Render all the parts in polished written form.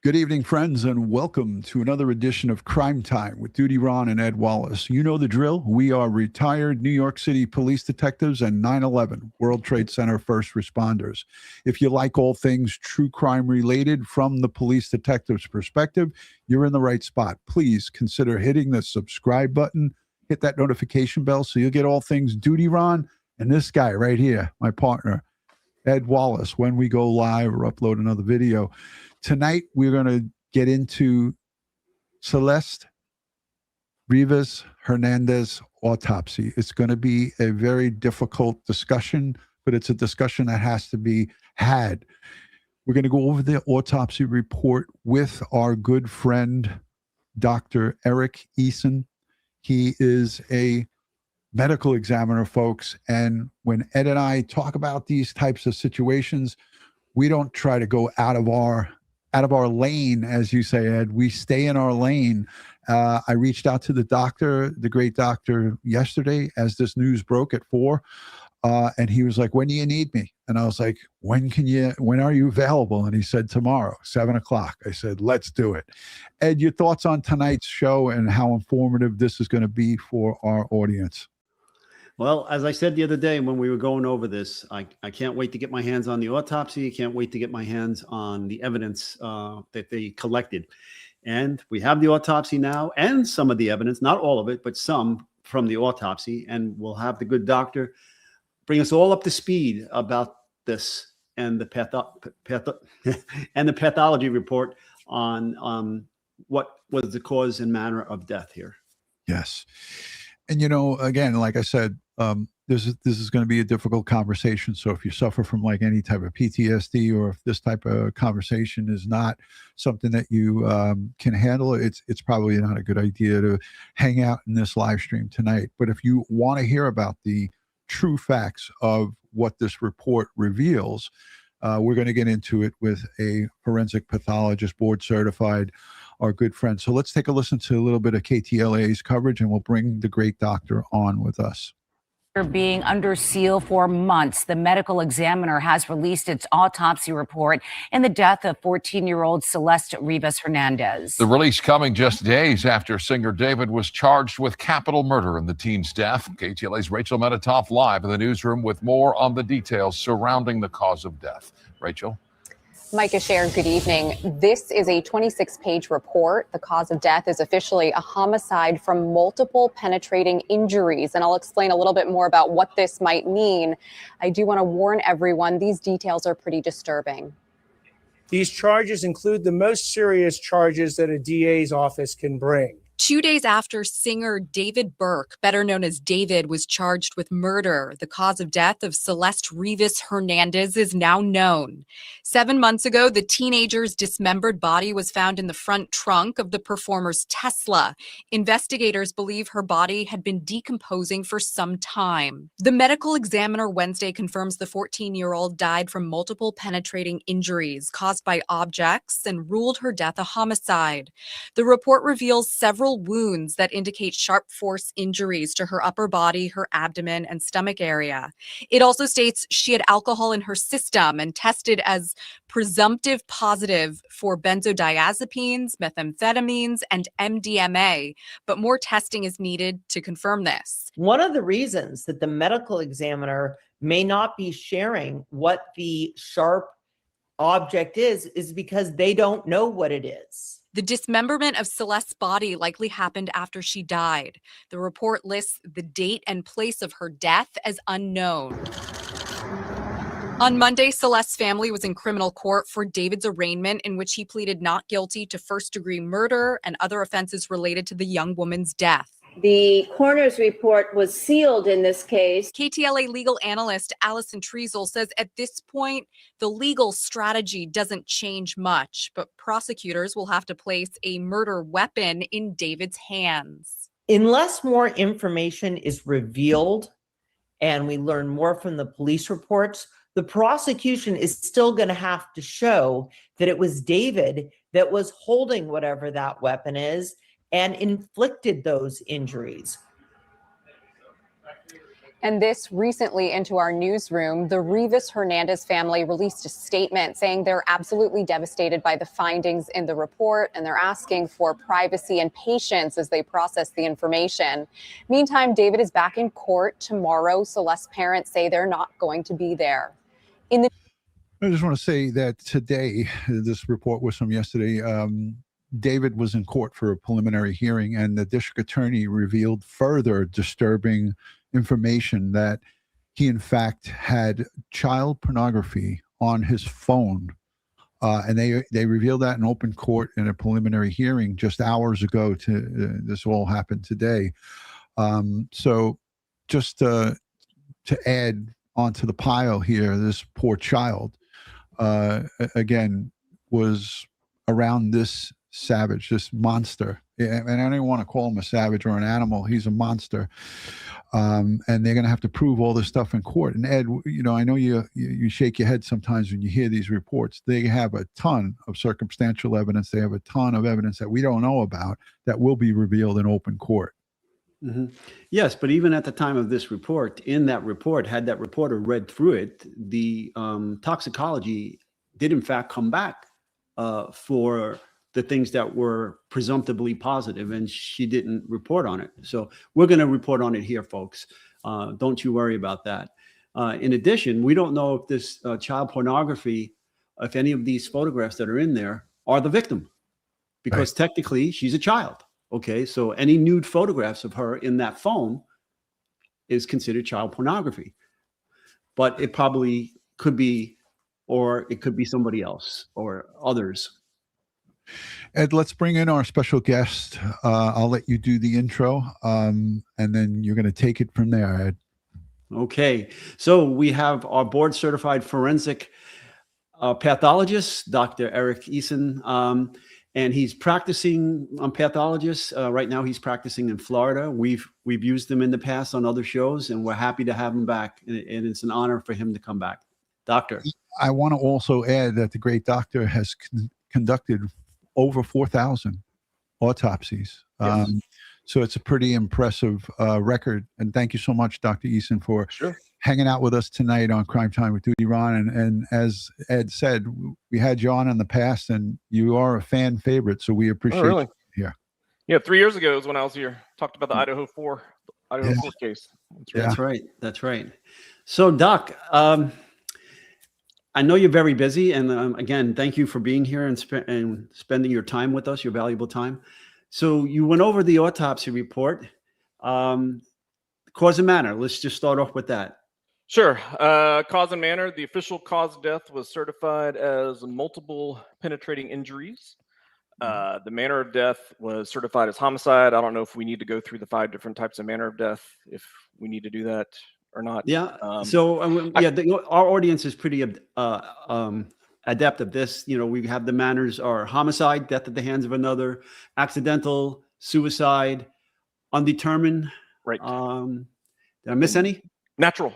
Good evening, friends, and welcome to another edition of Crime Time with DutyRon and Ed Wallace. You know the drill. We are retired New York City police detectives and 9/11 World Trade Center first responders. If you like all things true crime related from the police detective's perspective, you're in the right spot. Please consider hitting the subscribe button, hit that notification bell so you'll get all things DutyRon and this guy right here, my partner, Ed Wallace, when we go live or upload another video. Tonight, we're going to get into Celeste Rivas Hernandez autopsy. It's going to be a very difficult discussion, but it's a discussion that has to be had. We're going to go over the autopsy report with our good friend, Dr. Eric Eason. He is a medical examiner, folks, and when Ed and I talk about these types of situations, we don't try to go out of our lane, as you say, Ed. We stay in our lane. I reached out to the doctor, the great doctor, yesterday as this news broke at 4, and he was like, "When do you need me?" And I was like, when are you available? And he said, tomorrow, 7 o'clock. I said, let's do it. Ed, your thoughts on tonight's show and how informative this is going to be for our audience? Well, as I said the other day when we were going over this, I can't wait to get my hands on the autopsy. I can't wait to get my hands on the evidence that they collected. And we have the autopsy now and some of the evidence, not all of it, but some from the autopsy. And we'll have the good doctor bring us all up to speed about this and the pathology report on what was the cause and manner of death here. Yes. And, you know, again, like I said, this is going to be a difficult conversation. So if you suffer from like any type of PTSD, or if this type of conversation is not something that you can handle, it's probably not a good idea to hang out in this live stream tonight. But if you want to hear about the true facts of what this report reveals, we're going to get into it with a forensic pathologist, board certified, our good friend. So let's take a listen to a little bit of KTLA's coverage, and we'll bring the great doctor on with us. After being under seal for months, the medical examiner has released its autopsy report in the death of 14-year-old Celeste Rivas Hernandez. The release coming just days after singer David was charged with capital murder in the teen's death. KTLA's Rachel Medetoff live in the newsroom with more on the details surrounding the cause of death. Rachel? Micah Sharon, good evening. This is a 26-page report. The cause of death is officially a homicide from multiple penetrating injuries, and I'll explain a little bit more about what this might mean. I do want to warn everyone, these details are pretty disturbing. These charges include the most serious charges that a DA's office can bring. 2 days after singer David Burke, better known as David, was charged with murder, the cause of death of Celeste Rivas Hernandez is now known. 7 months ago, the teenager's dismembered body was found in the front trunk of the performer's Tesla. Investigators believe her body had been decomposing for some time. The medical examiner Wednesday confirms the 14-year-old died from multiple penetrating injuries caused by objects and ruled her death a homicide. The report reveals several wounds that indicate sharp force injuries to her upper body, her abdomen, and stomach area. It also states she had alcohol in her system and tested as presumptive positive for benzodiazepines, methamphetamines, and MDMA, but more testing is needed to confirm this. One of the reasons that the medical examiner may not be sharing what the sharp object is because they don't know what it is. The dismemberment of Celeste's body likely happened after she died. The report lists the date and place of her death as unknown. On Monday, Celeste's family was in criminal court for David's arraignment, in which he pleaded not guilty to first-degree murder and other offenses related to the young woman's death. The coroner's report was sealed in this case. KTLA legal analyst Allison Treasel says at this point, the legal strategy doesn't change much, but prosecutors will have to place a murder weapon in David's hands. Unless more information is revealed and we learn more from the police reports, the prosecution is still going to have to show that it was David that was holding whatever that weapon is and inflicted those injuries. And this recently into our newsroom, the Rivas Hernandez family released a statement saying they're absolutely devastated by the findings in the report, and they're asking for privacy and patience as they process the information. Meantime, David is back in court tomorrow. Celeste's parents say they're not going to be there. I just want to say that today, this report was from yesterday, David was in court for a preliminary hearing, and the district attorney revealed further disturbing information that he, in fact, had child pornography on his phone. And they revealed that in open court in a preliminary hearing just hours ago. This all happened today. So just to add onto the pile here, this poor child, again, was around this savage, this monster. And I don't even want to call him a savage or an animal. He's a monster. And they're going to have to prove all this stuff in court. And Ed, I know you shake your head sometimes when you hear these reports. They have a ton of circumstantial evidence. They have a ton of evidence that we don't know about that will be revealed in open court. Mm-hmm. Yes, but even at the time of this report, in that report, had that reporter read through it, the toxicology did in fact come back for the things that were presumptively positive, and she didn't report on it. So we're going to report on it here, folks. Don't you worry about that. In addition, we don't know if this child pornography, if any of these photographs that are in there are the victim, because technically she's a child. Okay, so any nude photographs of her in that phone is considered child pornography. But it probably could be, or it could be somebody else or others. Ed, let's bring in our special guest. I'll let you do the intro, and then you're going to take it from there, Ed. Okay, so we have our board certified forensic pathologist, Dr. Eric Eason, and he's practicing on pathologists. Right now he's practicing in Florida. We've used him in the past on other shows, and we're happy to have him back. And it's an honor for him to come back. Doctor. I want to also add that the great doctor has conducted over 4,000 autopsies. Yes. So it's a pretty impressive record. And thank you so much, Dr. Eason, for hanging out with us tonight on Crime Time with DutyRon. And as Ed said, we had you on in the past, and you are a fan favorite, so we appreciate you here. Yeah, 3 years ago is when I was here. Talked about the Idaho 4 case. That's right. That's right. So, Doc, I know you're very busy, and again, thank you for being here and spending your time with us, your valuable time. So you went over the autopsy report. Cause and manner. Let's just start off with that. Sure. Cause and manner. The official cause of death was certified as multiple penetrating injuries. The manner of death was certified as homicide. I don't know if we need to go through the 5 different types of manner of death, if we need to do that or not. Yeah. Our audience is pretty adept at this. We have the manners are homicide, death at the hands of another, accidental, suicide, undetermined. Right. Did I miss any? Natural.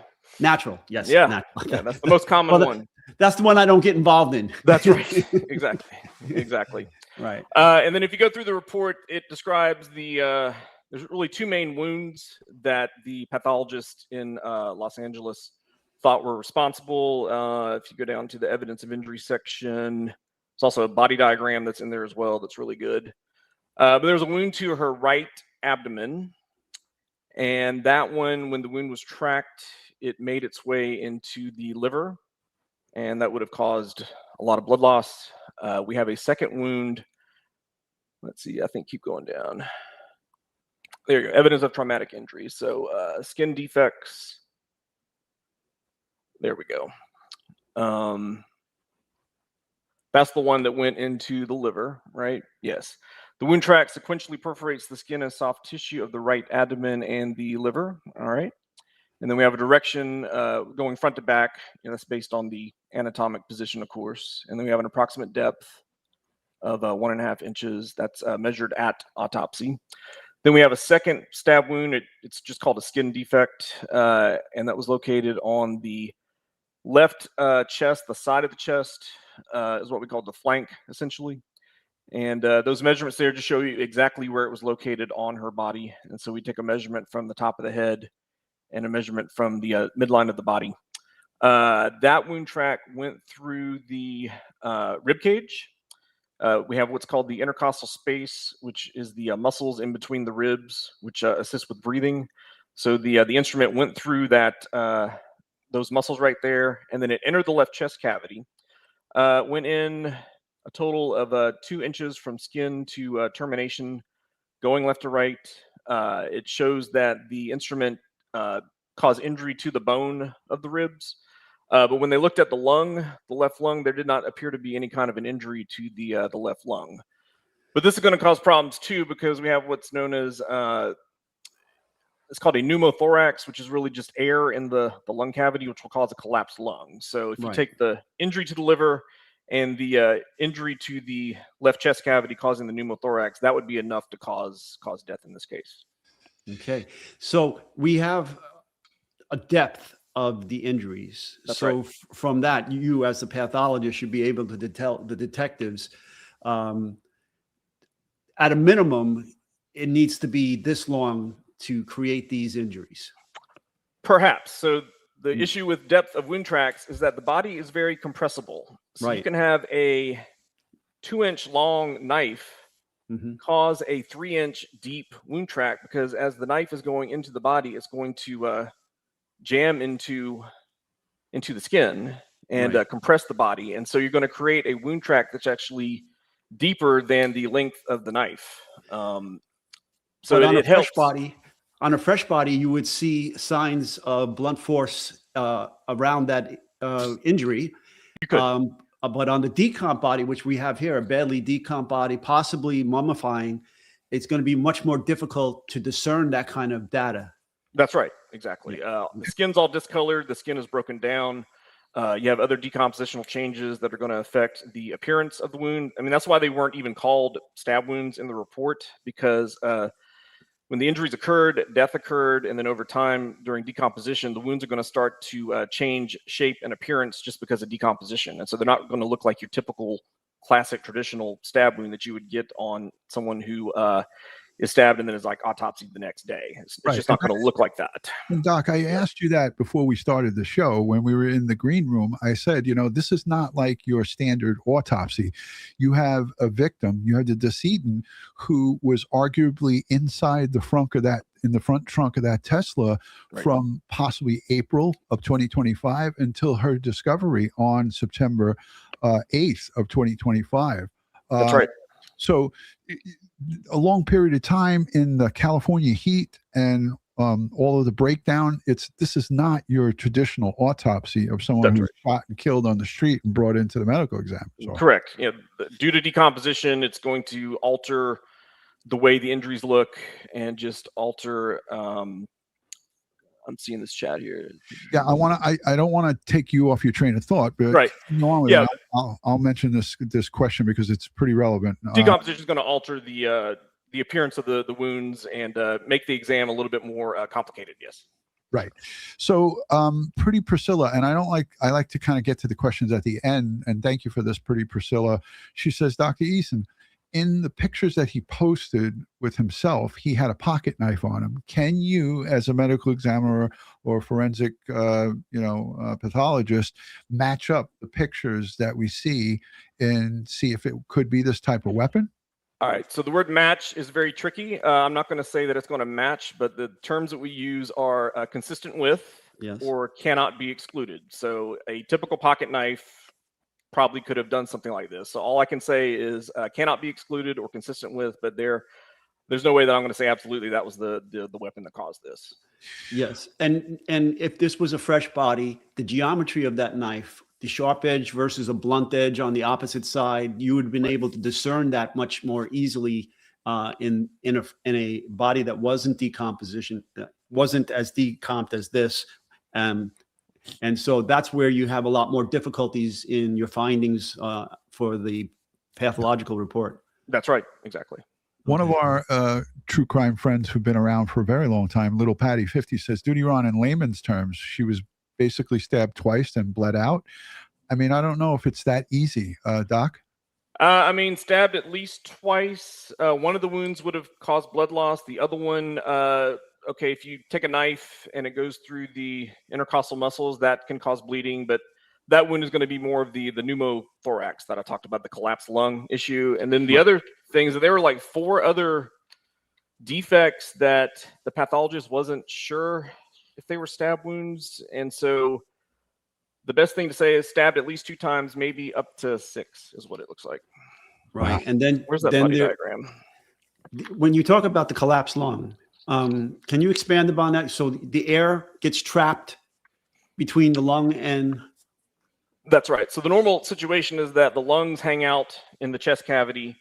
Yes. Yeah. Natural. Yeah, that's the most common one. That's the one I don't get involved in. That's right. Exactly. Right. And then if you go through the report, it describes there's really 2 main wounds that the pathologist in Los Angeles thought were responsible. If you go down to the evidence of injury section, there's also a body diagram that's in there as well that's really good. But there's a wound to her right abdomen. And that one, when the wound was tracked, it made its way into the liver. And that would have caused a lot of blood loss. We have a second wound. Let's see, I think keep going down. There you go, evidence of traumatic injury. So skin defects. There we go. That's the one that went into the liver, right? Yes. The wound track sequentially perforates the skin and soft tissue of the right abdomen and the liver. All right. And then we have a direction going front to back. That's based on the anatomic position, of course. And then we have an approximate depth of 1.5 inches. That's measured at autopsy. Then we have a second stab wound. It's just called a skin defect. And that was located on the left chest, the side of the chest is what we call the flank, essentially. And those measurements there just show you exactly where it was located on her body. And so we take a measurement from the top of the head and a measurement from the midline of the body. That wound track went through the rib cage. We have what's called the intercostal space, which is the muscles in between the ribs, which assist with breathing. So the instrument went through that those muscles right there, and then it entered the left chest cavity. Went in a total of 2 inches from skin to termination, going left to right. It shows that the instrument caused injury to the bone of the ribs. But when they looked at the left lung, there did not appear to be any kind of an injury to the left lung. But this is going to cause problems too, because we have what's known as it's called a pneumothorax, which is really just air in the lung cavity, which will cause a collapsed lung. So if you take the injury to the liver and the injury to the left chest cavity causing the pneumothorax, that would be enough to cause death in this case. Okay, so we have a depth of the injuries. That's so right. From that, you as the pathologist should be able to tell the detectives, at a minimum, it needs to be this long to create these injuries. Perhaps. So the issue with depth of wound tracks is that the body is very compressible. So you can have a 2-inch long knife cause a 3-inch deep wound track, because as the knife is going into the body, it's going to jam into the skin and compress the body. And so you're going to create a wound track that's actually deeper than the length of the knife. So on it helps. On a fresh body, you would see signs of blunt force around that injury. You could. But on the decomp body, which we have here, a badly decomp body, possibly mummifying, it's going to be much more difficult to discern that kind of data. That's right. Exactly. The skin's all discolored. The skin is broken down. You have other decompositional changes that are going to affect the appearance of the wound. I mean, that's why they weren't even called stab wounds in the report, because when the injuries occurred, death occurred, and then over time during decomposition, the wounds are going to start to change shape and appearance just because of decomposition. And so they're not going to look like your typical classic traditional stab wound that you would get on someone who is stabbed and then is like autopsied the next day. It's just not going to look like that. And Doc, I asked you that before we started the show. When we were in the green room, I said, this is not like your standard autopsy. You have a victim, you have the decedent who was arguably inside the front of that, in the front trunk of that Tesla from possibly April of 2025 until her discovery on September 8th of 2025. That's right. So a long period of time in the California heat and all of the breakdown, this is not your traditional autopsy of someone who's shot and killed on the street and brought into the medical exam. So. Correct. Due to decomposition, it's going to alter the way the injuries look and just alter. I'm seeing this chat here. Yeah, I don't want to take you off your train of thought, but I'll mention this question because it's pretty relevant. Decomposition is going to alter the appearance of the wounds and make the exam a little bit more complicated. Yes. Right. So, Pretty Priscilla, and I like to kind of get to the questions at the end. And thank you for this, Pretty Priscilla. She says, Dr. Eason, in the pictures that he posted with himself, he had a pocket knife on him. Can you, as a medical examiner or forensic, pathologist, match up the pictures that we see and see if it could be this type of weapon? All right. So the word match is very tricky. I'm not going to say that it's going to match, but the terms that we use are consistent with or cannot be excluded. So a typical pocket knife probably could have done something like this. So all I can say is cannot be excluded or consistent with, but there's no way that I'm going to say absolutely that was the weapon that caused this. Yes. And if this was a fresh body, the geometry of that knife, the sharp edge versus a blunt edge on the opposite side, you would have been able to discern that much more easily in a body that wasn't wasn't as decomped as this. And so that's where you have a lot more difficulties in your findings for the pathological report. That's right. Exactly. One of our true crime friends who've been around for a very long time, Little Patty 50, says, DutyRon, in layman's terms, she was basically stabbed twice and bled out. I mean, I don't know if it's that easy, Doc. Stabbed at least twice. One of the wounds would have caused blood loss. The other one, okay, if you take a knife and it goes through the intercostal muscles, that can cause bleeding, but that wound is going to be more of the pneumothorax that I talked about, the collapsed lung issue. And then the other things, there were like 4 other defects that the pathologist wasn't sure if they were stab wounds. And so the best thing to say is stabbed at least 2 times, maybe up to 6 is what it looks like. Right. And then where's that body diagram? When you talk about the collapsed lung, can you expand upon that? So the air gets trapped between the lung and... That's right. So the normal situation is that the lungs hang out in the chest cavity,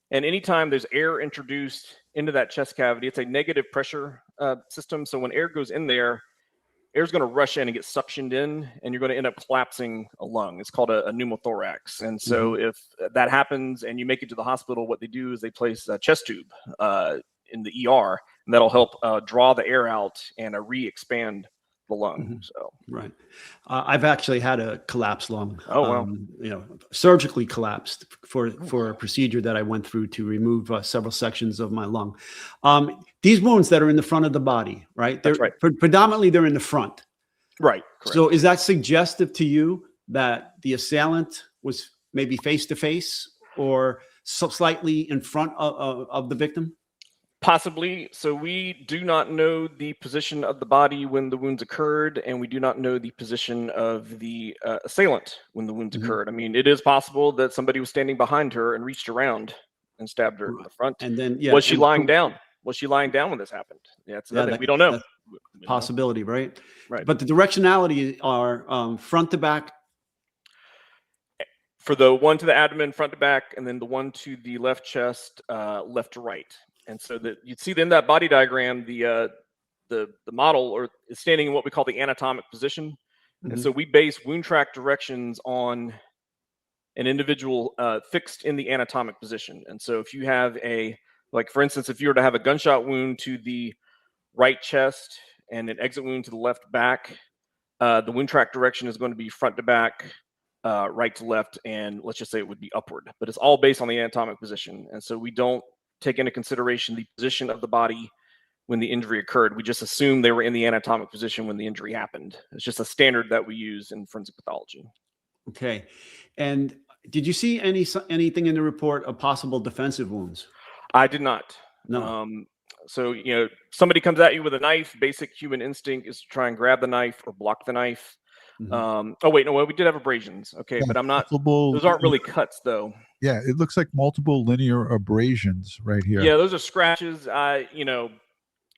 and anytime there's air introduced into that chest cavity, it's a negative pressure system. So when air goes in there, air's going to rush in and get suctioned in, and you're going to end up collapsing a lung. It's called a pneumothorax. And so if that happens and you make it to the hospital, what they do is they place a chest tube in the ER, and that'll help draw the air out and re-expand the lung. So right. I've actually had a collapsed lung. Oh, wow. You know, surgically collapsed for a procedure that I went through to remove several sections of my lung. These wounds that are in the front of the body, right? That's right. Predominantly, they're in the front. Right. Correct. So is that suggestive to you that the assailant was maybe face to face or slightly in front of the victim? Possibly. So we do not know the position of the body when the wounds occurred, and we do not know the position of the assailant when the wounds occurred. I mean, it is possible that somebody was standing behind her and reached around and stabbed her in the front. And then, was she lying down? Was she lying down when this happened? Yeah, it's another thing. We don't know. Possibility, right? Right. But the directionality are front to back. For the one to the abdomen, front to back, and then the one to the left chest, left to right. And so that you'd see in that body diagram, the model is standing in what we call the anatomic position. And so we base wound track directions on an individual fixed in the anatomic position. And so if you have like for instance, if you were to have a gunshot wound to the right chest and an exit wound to the left back, the wound track direction is going to be front to back, right to left, and let's just say it would be upward. But it's all based on the anatomic position. And so we don't take into consideration the position of the body when the injury occurred. We just assume they were in the anatomic position when the injury happened. It's just a standard that we use in forensic pathology. Okay. And did you see anything in the report of possible defensive wounds? I did not. No. So, you know, somebody comes at you with a knife, basic human instinct is to try and grab the knife or block the knife. Oh, wait, no, well, we did have abrasions. Okay, but I'm not, those aren't really cuts though. Yeah, it looks like multiple linear abrasions right here. Yeah, those are scratches. You know,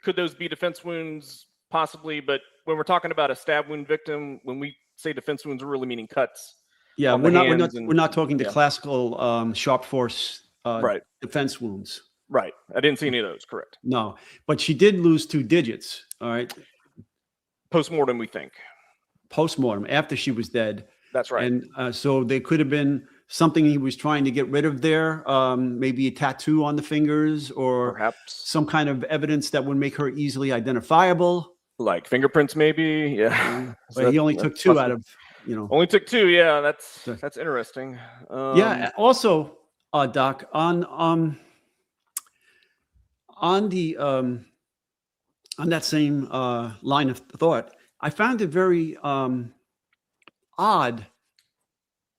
could those be defense wounds? Possibly, but when we're talking about a stab wound victim, when we say defense wounds, we're really meaning cuts. Yeah, we're not talking the classical sharp force defense wounds. Right. I didn't see any of those, correct. No, but she did lose 2 digits. All right. Post-mortem, we think. Post-mortem, after she was dead. That's right. And so they could have been something he was trying to get rid of there, maybe a tattoo on the fingers or perhaps some kind of evidence that would make her easily identifiable. Like fingerprints, maybe. Yeah. But he only took 2 out of, you know. Only took 2. Yeah, that's interesting. Yeah. Also, Doc, on that same line of thought, I found it very odd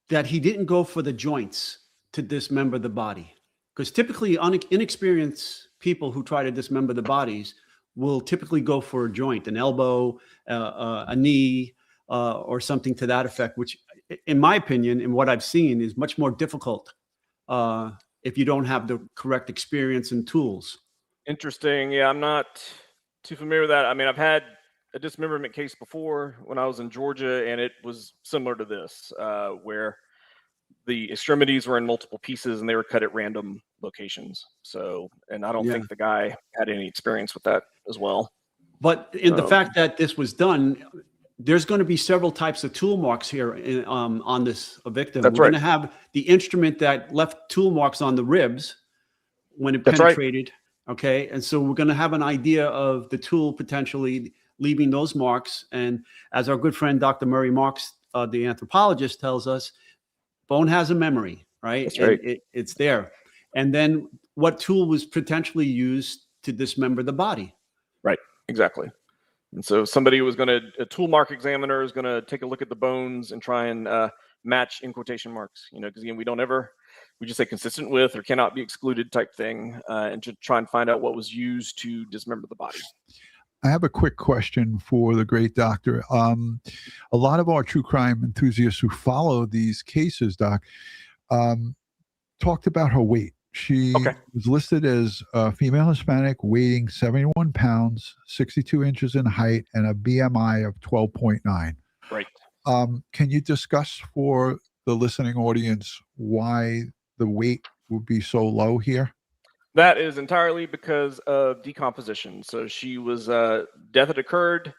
that he didn't go for the joints to dismember the body, because typically inexperienced people who try to dismember the bodies will typically go for a joint, an elbow, a knee, or something to that effect, which in my opinion, and what I've seen, is much more difficult if you don't have the correct experience and tools. Interesting. Yeah, I'm not too familiar with that. I mean, I've had a dismemberment case before when I was in Georgia, and it was similar to this, where the extremities were in multiple pieces and they were cut at random locations. So, and I don't think the guy had any experience with that as well. But in the fact that this was done, there's going to be several types of tool marks here on this victim. That's We're right. going to have the instrument that left tool marks on the ribs when it penetrated. Okay. And so we're going to have an idea of the tool potentially leaving those marks. And as our good friend, Dr. Murray Marks, the anthropologist, tells us, bone has a memory, right? That's right. It's there. And then what tool was potentially used to dismember the body? Right. Exactly. And so somebody was going to, a tool mark examiner is going to take a look at the bones and try and match in quotation marks, because again, we just say consistent with or cannot be excluded type thing, and to try and find out what was used to dismember the body. I have a quick question for the great doctor. A lot of our true crime enthusiasts who follow these cases, Doc, talked about her weight. She was listed as a female Hispanic, weighing 71 pounds, 62 inches in height, and a BMI of 12.9. Right. Can you discuss for the listening audience why the weight would be so low here? That is entirely because of decomposition. So she was, death had occurred,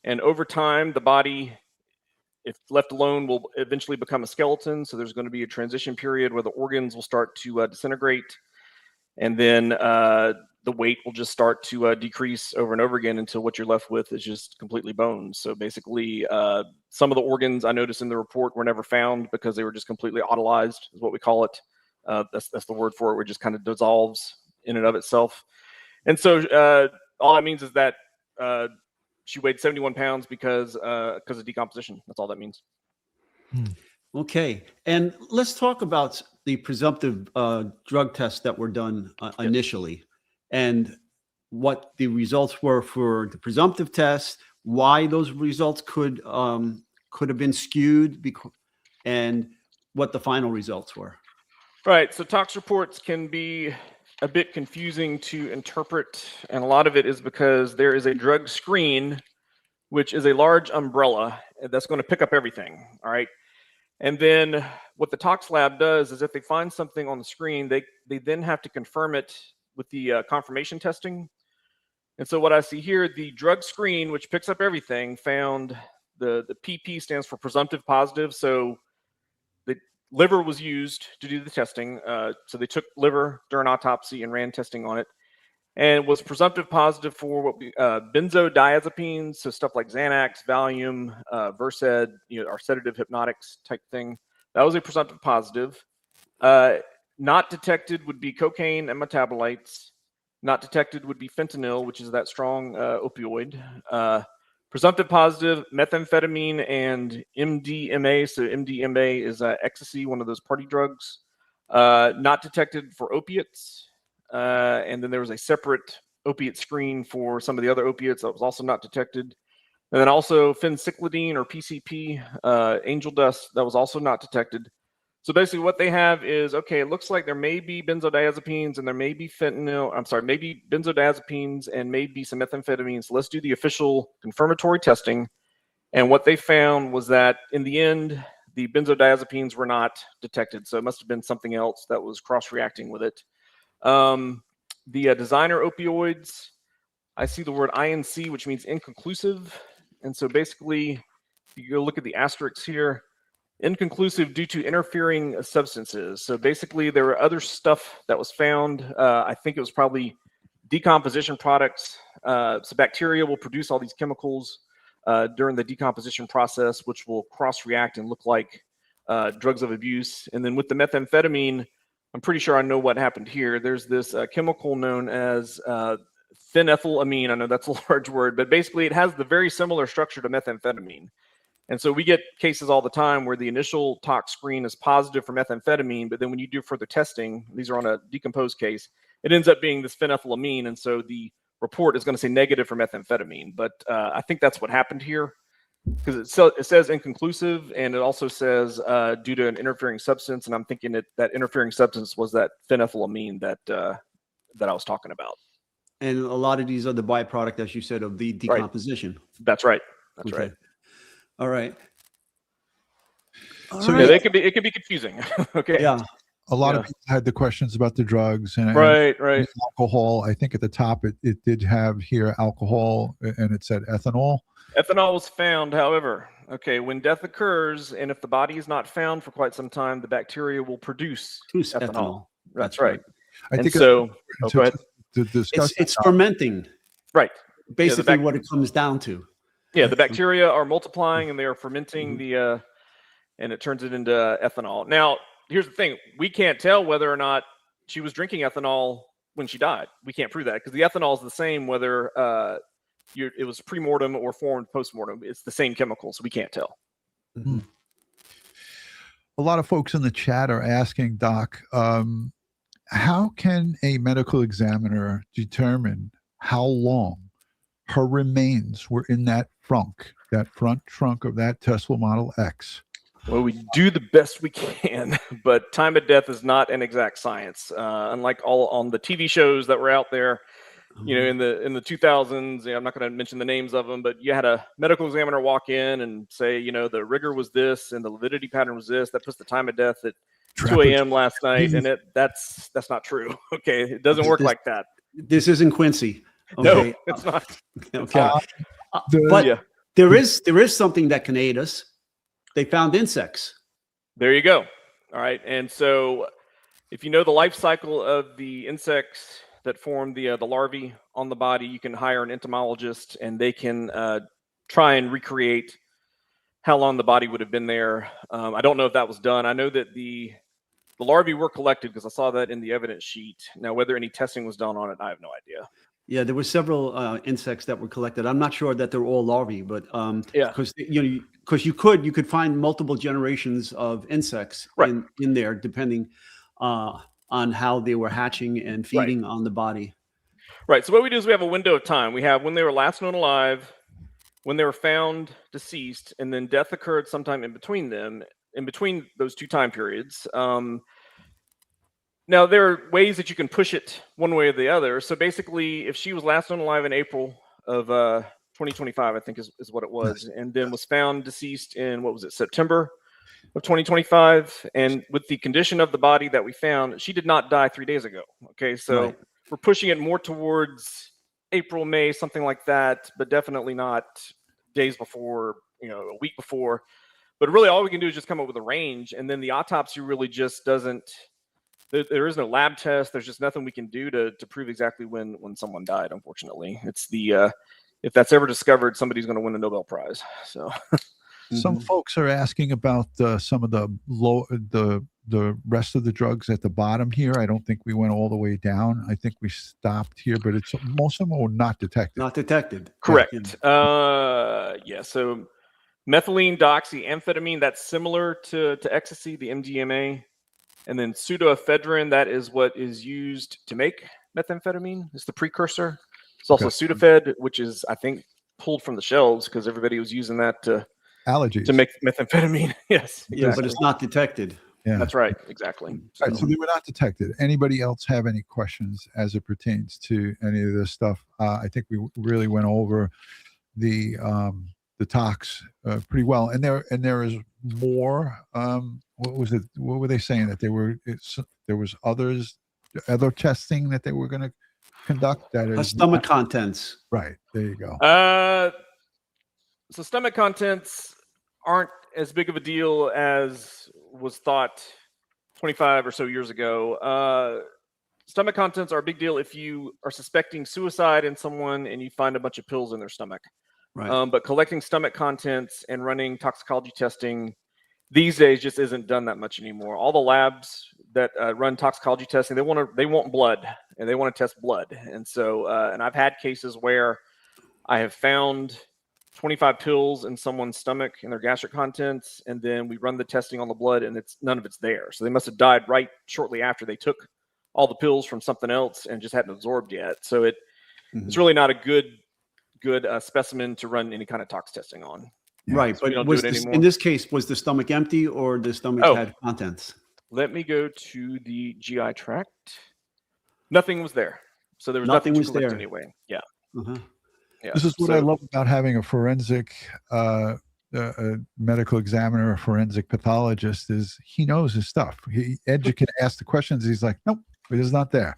and over time, the body, if left alone, will eventually become a skeleton. So there's going to be a transition period where the organs will start to disintegrate. And then the weight will just start to decrease over and over again until what you're left with is just completely bones. So basically, some of the organs I noticed in the report were never found because they were just completely autolyzed, is what we call it. That's the word for it, where it just kind of dissolves in and of itself. And so all that means is that she weighed 71 pounds because of decomposition. That's all that means. Okay. And let's talk about the presumptive drug tests that were done initially, and what the results were for the presumptive test, why those results could have been skewed, and what the final results were. Right. So tox reports can be a bit confusing to interpret, and a lot of it is because there is a drug screen, which is a large umbrella that's going to pick up everything. All right. And then what the tox lab does is if they find something on the screen, they then have to confirm it with the confirmation testing. And so what I see here, the drug screen, which picks up everything, found the PP stands for presumptive positive. So the liver was used to do the testing. So they took liver during autopsy and ran testing on it, and was presumptive positive for what benzodiazepines, so stuff like Xanax, Valium, Versed, our sedative hypnotics type thing. That was a presumptive positive. Not detected would be cocaine and metabolites. Not detected would be fentanyl, which is that strong opioid. Presumptive positive, methamphetamine and MDMA. So MDMA is ecstasy, one of those party drugs. Not detected for opiates. And then there was a separate opiate screen for some of the other opiates that was also not detected. And then also phencyclidine or PCP, angel dust, that was also not detected. So basically what they have is, okay, it looks like there may be benzodiazepines and there may be maybe benzodiazepines and maybe some methamphetamines. So let's do the official confirmatory testing. And what they found was that in the end, the benzodiazepines were not detected. So it must have been something else that was cross-reacting with it. The designer opioids, I see the word INC, which means inconclusive. And so basically, you go look at the asterisks here, inconclusive due to interfering substances. So basically, there were other stuff that was found. I think it was probably decomposition products. So bacteria will produce all these chemicals during the decomposition process, which will cross-react and look like drugs of abuse. And then with the methamphetamine, I'm pretty sure I know what happened here. There's this chemical known as phenethylamine. I know that's a large word, but basically it has the very similar structure to methamphetamine. And so we get cases all the time where the initial tox screen is positive for methamphetamine, but then when you do further testing, these are on a decomposed case, it ends up being this phenethylamine. And so the report is going to say negative for methamphetamine. But I think that's what happened here, because it says inconclusive, and it also says due to an interfering substance. And I'm thinking that interfering substance was that phenethylamine that I was talking about. And a lot of these are the byproduct, as you said, of the decomposition. Right. That's right. That's right. All right. So yeah, it can be confusing. Okay. Yeah. A lot of people had the questions about the drugs and right. alcohol. I think at the top it did have here alcohol, and it said ethanol. Ethanol was found, however, when death occurs and if the body is not found for quite some time, the bacteria will produce ethanol. That's right. I think so. Go ahead. To discuss it's fermenting. Right. Basically, what it comes down to. Yeah, the bacteria are multiplying and they are fermenting and it turns it into ethanol. Now, here's the thing: we can't tell whether or not she was drinking ethanol when she died. We can't prove that because the ethanol is the same whether it was pre-mortem or formed post-mortem. It's the same chemical, so we can't tell. Mm-hmm. A lot of folks in the chat are asking, Doc, how can a medical examiner determine how long her remains were in that front trunk of that Tesla Model X? Well, we do the best we can, but time of death is not an exact science. Unlike all on the TV shows that were out there, in the 2000s, I'm not going to mention the names of them, but you had a medical examiner walk in and say, the rigor was this and the lividity pattern was this. That puts the time of death at 2 a.m. last night, and that's not true. Okay, it doesn't work like that. This isn't Quincy. No, Okay. it's not. Okay, but there is something that can aid us. They found insects. There you go. All right, and so if you know the life cycle of the insects that form the larvae on the body, you can hire an entomologist, and they can try and recreate how long the body would have been there. I don't know if that was done. I know that the larvae were collected because I saw that in the evidence sheet. Now, whether any testing was done on it, I have no idea. Yeah, there were several insects that were collected. I'm not sure that they're all larvae, but because you could find multiple generations of insects in there, depending on how they were hatching and feeding on the body. Right. So what we do is we have a window of time. We have when they were last known alive, when they were found deceased, and then death occurred sometime in between them, in between those two time periods. Now, there are ways that you can push it one way or the other. So basically, if she was last known alive in April of 2025, I think is what it was, and then was found deceased in, September of 2025. And with the condition of the body that we found, she did not die 3 days ago. Okay, so we're pushing it more towards April, May, something like that, but definitely not days before, a week before. But really, all we can do is just come up with a range, and then the autopsy really just doesn't. There is no lab test. There's just nothing we can do to prove exactly when someone died. Unfortunately, it's if that's ever discovered, somebody's going to win a Nobel Prize. So, some folks are asking about some of the rest of the drugs at the bottom here. I don't think we went all the way down. I think we stopped here, but most of them were not detected. Not detected. Correct. Yeah. So, methylene, doxy, amphetamine. That's similar to ecstasy, the MDMA. And then pseudoephedrine, that is what is used to make methamphetamine. It's the precursor. It's also Sudafed, which is, I think, pulled from the shelves because everybody was using that to make methamphetamine. Yes. Exactly. Yeah, but it's not detected. Yeah, that's right. Exactly. All right, so they were not detected. Anybody else have any questions as it pertains to any of this stuff? I think we really went over the tox pretty well, and there is more. What was it? What were they saying that there was other testing that they were going to conduct? That is stomach contents. Right, there you go. So stomach contents aren't as big of a deal as was thought 25 or so years ago. Stomach contents are a big deal if you are suspecting suicide in someone and you find a bunch of pills in their stomach. Right. But collecting stomach contents and running toxicology testing these days just isn't done that much anymore. All the labs that run toxicology testing, they want blood, and they want to test blood. And so, and I've had cases where I have found 25 pills in someone's stomach in their gastric contents, and then we run the testing on the blood, and none of it's there. So they must have died right shortly after they took all the pills from something else and just hadn't absorbed yet. So it's really not a good specimen to run any kind of tox testing on. Right, so but in this case, was the stomach empty or the stomach had contents? Let me go to the GI tract. Nothing was there, so there was nothing was there anyway. Yeah. Yeah. This is what I love about having a forensic medical examiner, a forensic pathologist, is he knows his stuff. Ed can ask the questions. He's like, nope, it is not there.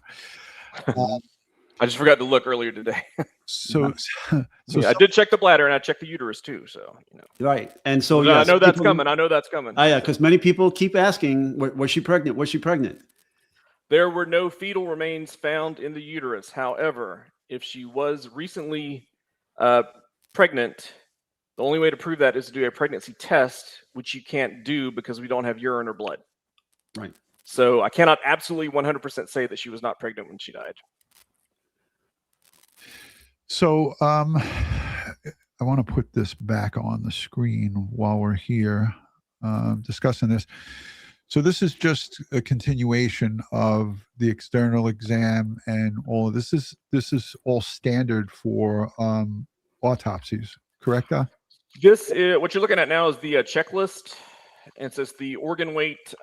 I just forgot to look earlier today. So I did check the bladder and I checked the uterus too. So right, and so I know that's coming. I know that's coming. Yeah, because many people keep asking, was she pregnant? Was she pregnant? There were no fetal remains found in the uterus. However, if she was recently pregnant, the only way to prove that is to do a pregnancy test, which you can't do because we don't have urine or blood. Right. So I cannot absolutely 100% say that she was not pregnant when she died. So I want to put this back on the screen while we're here discussing this. So this is just a continuation of the external exam and all of this. This is all standard for autopsies, correct, Doc? This is, what you're looking at now is the checklist. And it says the organ weight.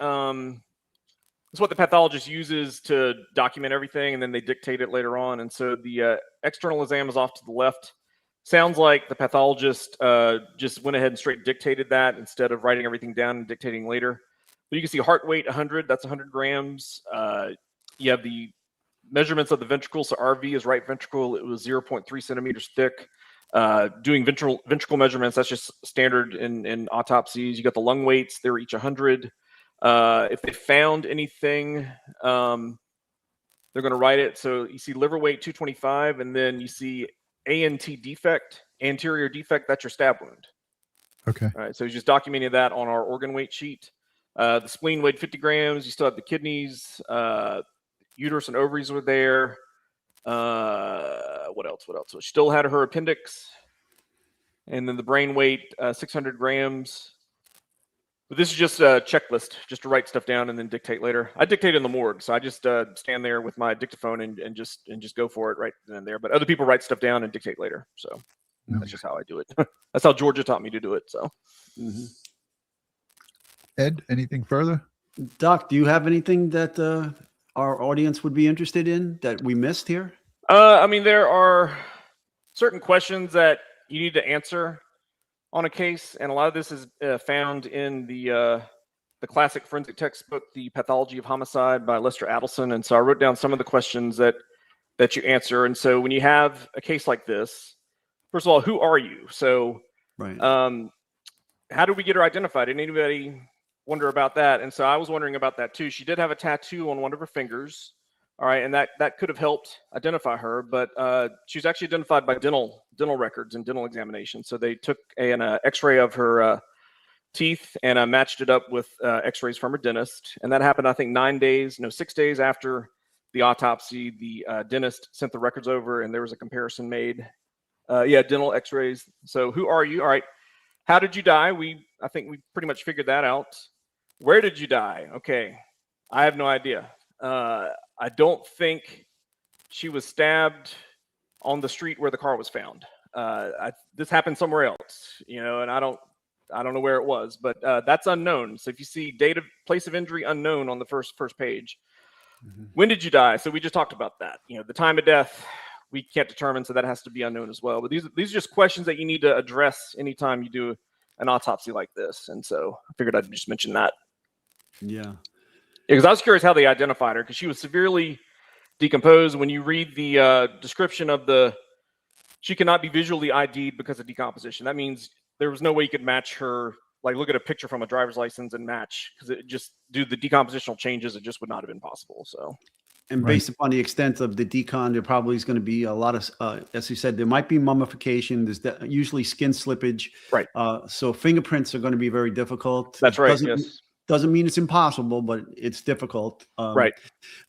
It's what the pathologist uses to document everything, and then they dictate it later on. And so the external exam is off to the left. Sounds like the pathologist just went ahead and straight dictated that instead of writing everything down and dictating later. But you can see heart weight 100, that's 100 grams. You have the measurements of the ventricle. So RV is right ventricle. It was 0.3 centimeters thick. Doing ventricle measurements, that's just standard in autopsies. You got the lung weights, they're each 100. If they found anything, they're going to write it. So you see liver weight 225, and then you see ANT defect, anterior defect, that's your stab wound. Okay. All right, so he's just documenting that on our organ weight sheet. The spleen weighed 50 grams. You still have the kidneys, uterus and ovaries were there. What else? So she still had her appendix, and then the brain weight 600 grams. But this is just a checklist, just to write stuff down and then dictate later. I dictate in the morgue, so I just stand there with my dictaphone and just go for it right then and there. But other people write stuff down and dictate later. So that's just how I do it. That's how Georgia taught me to do it. So, Ed, anything further? Doc, do you have anything that our audience would be interested in that we missed here? I mean, there are certain questions that you need to answer on a case, and a lot of this is found in the classic forensic textbook, The Pathology of Homicide by Lester Adelson. And so I wrote down some of the questions that you answer. And so when you have a case like this, first of all, who are you? So right. How did we get her identified? Did anybody wonder about that? And so I was wondering about that too. She did have a tattoo on one of her fingers. All right, and that could have helped identify her, but she was actually identified by dental records and dental examination. So they took an X-ray of her teeth and matched it up with X-rays from her dentist, and that happened, I think, 6 days after the autopsy. The dentist sent the records over, and there was a comparison made. Dental X-rays. So who are you? All right, how did you die? I think we pretty much figured that out. Where did you die? Okay, I have no idea. I don't think she was stabbed on the street where the car was found. This happened somewhere else, and I don't know where it was, but that's unknown. So if you see date of place of injury unknown on the first page, when did you die? So we just talked about that. The time of death we can't determine, so that has to be unknown as well. But these are just questions that you need to address anytime you do an autopsy like this, and so I figured I'd just mention that. Yeah. Because I was curious how they identified her, because she was severely decomposed. When you read the description of she cannot be visually ID'd because of decomposition. That means there was no way you could match her, like look at a picture from a driver's license and match, because it just, due to the decompositional changes, it just would not have been possible. So, and based upon the extent of the decon, there probably is going to be a lot of, as you said, there might be mummification. There's usually skin slippage. Right. So fingerprints are going to be very difficult. That's right. Yes. Doesn't mean it's impossible, but it's difficult. Right.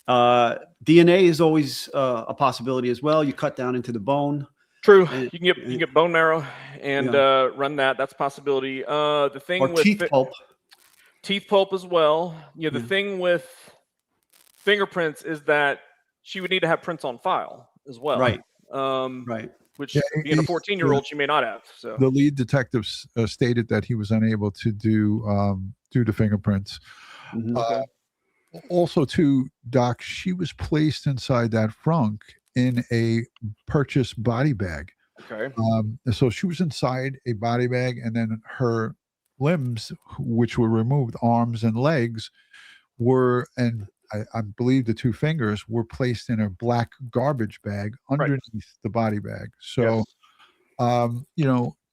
DNA is always a possibility as well. You cut down into the bone. True. You can get bone marrow and run that. That's a possibility. The thing or with teeth pulp. Teeth pulp as well. The thing with fingerprints is that she would need to have prints on file as well. Right. Right. Which being a 14-year-old, she may not have. So the lead detective stated that he was unable to do the fingerprints. Okay. Also, too, Doc, she was placed inside that frunk in a purchased body bag. Okay. So she was inside a body bag, and then her limbs, which were removed, arms and legs, were, and I believe the two fingers were placed in a black garbage bag underneath the body bag. So,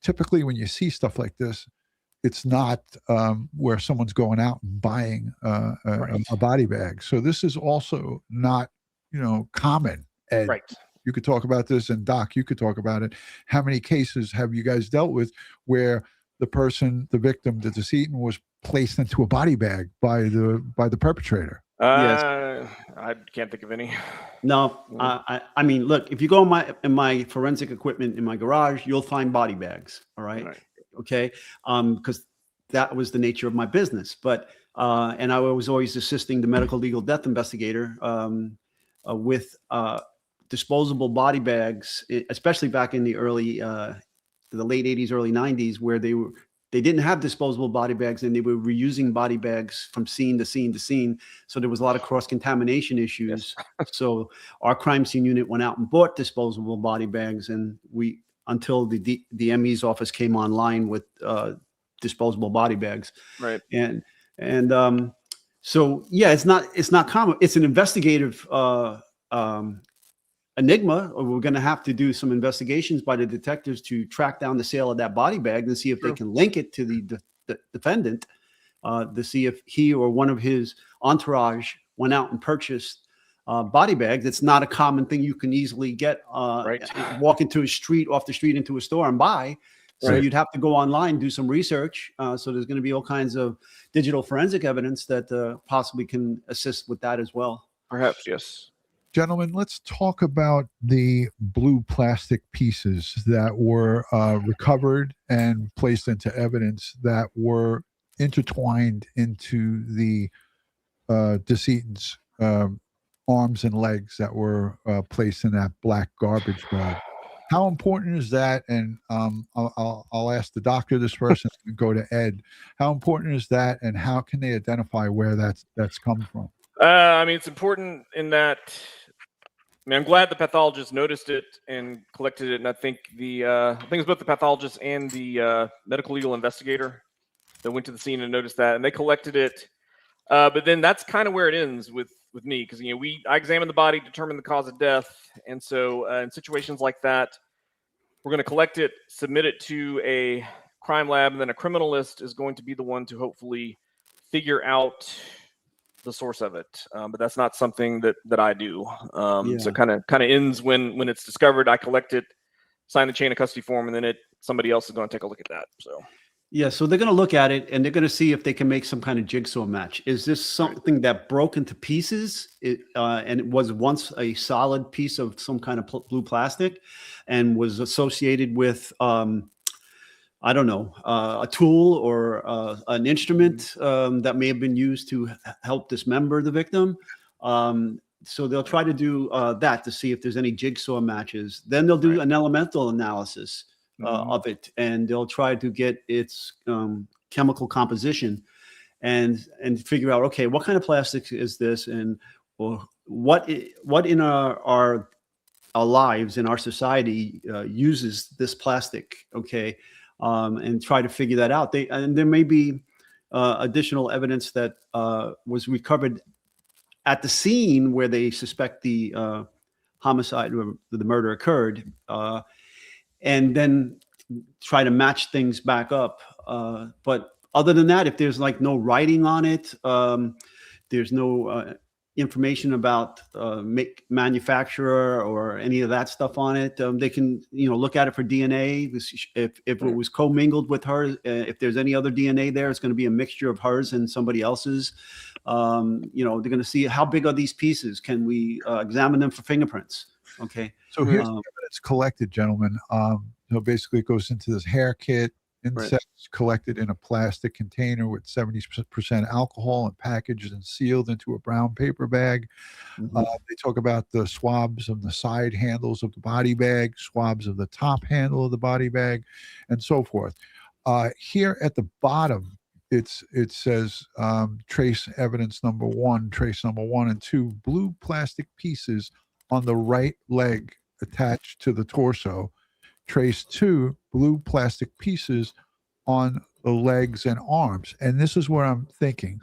typically when you see stuff like this, it's not where someone's going out and buying a body bag. So this is also not, common. Ed, you could talk about this, and Doc, you could talk about it. How many cases have you guys dealt with where the victim, the decedent, was placed into a body bag by the perpetrator? I can't think of any. No, I mean, look, if you go in my forensic equipment in my garage, you'll find body bags. All right. Okay. Because that was the nature of my business. But and I was always assisting the medical legal death investigator with disposable body bags, especially back in the late 80s, early 90s, where they didn't have disposable body bags and they were reusing body bags from scene to scene to scene. So there was a lot of cross-contamination issues. So our crime scene unit went out and bought disposable body bags, and until the ME's office came online with disposable body bags. Right. And so yeah, it's not common. It's an investigative enigma. We're going to have to do some investigations by the detectives to track down the sale of that body bag and see if they can link it to the defendant, to see if he or one of his entourage went out and purchased body bags. It's not a common thing you can easily get, walk into off the street into a store and buy. So you'd have to go online, do some research. So there's going to be all kinds of digital forensic evidence that possibly can assist with that as well. Perhaps, yes. Gentlemen, let's talk about the blue plastic pieces that were recovered and placed into evidence that were intertwined into the decedent's arms and legs that were placed in that black garbage bag. How important is that? And I'll ask the doctor this person and go to Ed. How important is that, and how can they identify where that's come from? I mean, it's important in that. I mean, I'm glad the pathologist noticed it and collected it, and I think I think it was both the pathologist and the medical legal investigator that went to the scene and noticed that, and they collected it. But then that's kind of where it ends with me, because I examine the body, determine the cause of death, and so in situations like that, we're going to collect it, submit it to a crime lab, and then a criminalist is going to be the one to hopefully figure out the source of it. But that's not something that I do. So kind of ends when it's discovered. I collect it, sign the chain of custody form, and then somebody else is going to take a look at that. So they're going to look at it and they're going to see if they can make some kind of jigsaw match. Is this something that broke into pieces and it was once a solid piece of some kind of blue plastic and was associated with I don't know, a tool or an instrument that may have been used to help dismember the victim. So they'll try to do that to see if there's any jigsaw matches. Then they'll do an elemental analysis of it, and they'll try to get its chemical composition and figure out, okay, what kind of plastic is this, and or what in our lives, in our society, uses this plastic, okay? And try to figure that out. And there may be additional evidence that was recovered at the scene where they suspect the homicide or the murder occurred, and then try to match things back up. But other than that, if there's like no writing on it, there's no information about manufacturer or any of that stuff on it, they can look at it for DNA. If it was commingled with her, if there's any other DNA there, it's going to be a mixture of hers and somebody else's. They're going to see how big are these pieces. Can we examine them for fingerprints? Okay. So here's the evidence collected, gentlemen. So basically it goes into this hair kit. Insects collected in a plastic container with 70% alcohol and packaged and sealed into a brown paper bag. They talk about the swabs of the side handles of the body bag, swabs of the top handle of the body bag, and so forth. Here at the bottom, it says trace evidence number 1, trace number 1 and 2, blue plastic pieces on the right leg attached to the torso. Trace 2, blue plastic pieces on the legs and arms. And this is where I'm thinking.